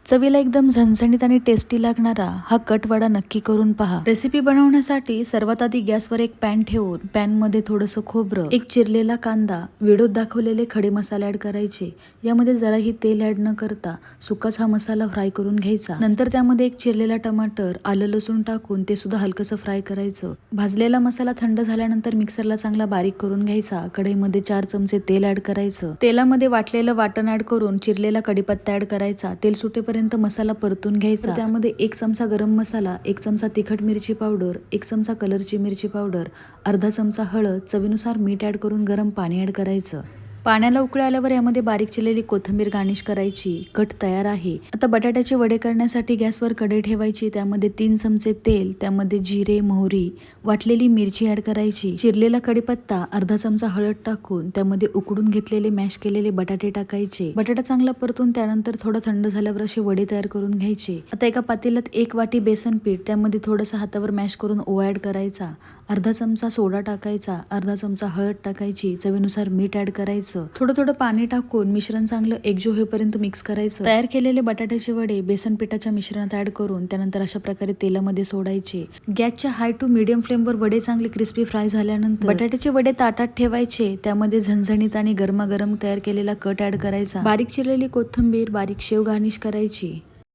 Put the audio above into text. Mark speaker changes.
Speaker 1: चवीला एकदम झणझणीत आणि टेस्टी लागणारा हा कट वडा नक्की करून पहा। रेसिपी बनवण्यासाठी सर्वात आधी गॅसवर एक पॅन ठेवून पॅनमध्ये थोडंसं खोबरं, एक चिरलेला कांदा, व्हिडिओत दाखवलेले खडे मसाले ऍड करायचे। यामध्ये जराही तेल ऍड न करता सुकाच हा मसाला फ्राय करून घ्यायचा। नंतर त्यामध्ये एक चिरलेला टमाटर, आलं लसूण टाकून ते सुद्धा हलकसं फ्राय करायचं। भाजलेला मसाला थंड झाल्यानंतर मिक्सरला चांगला बारीक करून घ्यायचा। कढईमध्ये 4 चमचे तेल ऍड करायचं। तेलामध्ये वाटलेलं वाटण ऍड करून चिरलेला कढीपत्ता ऍड करायचा। तेल सुटेपर्यंत मसाला परतून घ्यायचा। त्यामध्ये 1 चमचा गरम मसाला, 1 चमचा तिखट मिरची पावडर, 1 चमचा कलरची मिरची पावडर, अर्धा चमचा हळद, चवीनुसार मीठ ऍड करून गरम पाणी ऍड करायचं। पाण्याला उकळी आल्यावर यामध्ये बारीक चिरलेली कोथिंबीर गार्निश करायची। कट तयार आहे। आता बटाट्याचे वडे करण्यासाठी गॅसवर कढई ठेवायची। त्यामध्ये 3 चमचे तेल, त्यामध्ये जिरे, मोहरी, वाटलेली मिरची ऍड करायची। चिरलेला कढीपत्ता, अर्धा चमचा हळद टाकून त्यामध्ये उकडून घेतलेले मॅश केलेले बटाटे टाकायचे। बटाटा चांगला परतून त्यानंतर थोडा थंड झाल्यावर असे वडे तयार करून घ्यायचे। आता एका पातेल्यात 1 वाटी बेसन पीठ, त्यामध्ये थोडंसं हातावर मॅश करून ओवा ऍड करायचा। अर्धा चमचा सोडा टाकायचा, अर्धा चमचा हळद टाकायची, चवीनुसार मीठ ऍड करायचं। थोडं पाणी टाकून मिश्रण चांगलं एकजीव होईपर्यंत मिक्स करायचं। तयार केलेले बटाट्याचे वडे बेसन पिठाच्या मिश्रणात ऍड करून त्यानंतर अशा प्रकारे तेलामध्ये सोडायचे। गॅसच्या हाय टू मीडियम फ्लेमवर वडे चांगले क्रिस्पी फ्राय झाल्यानंतर बटाट्याचे वडे ताटात ठेवायचे। त्यामध्ये झणझणीत आणि गरमागरम तयार केलेला कट ऍड करायचा। बारीक चिरलेली कोथिंबीर, बारीक शेव गार्निश करायची।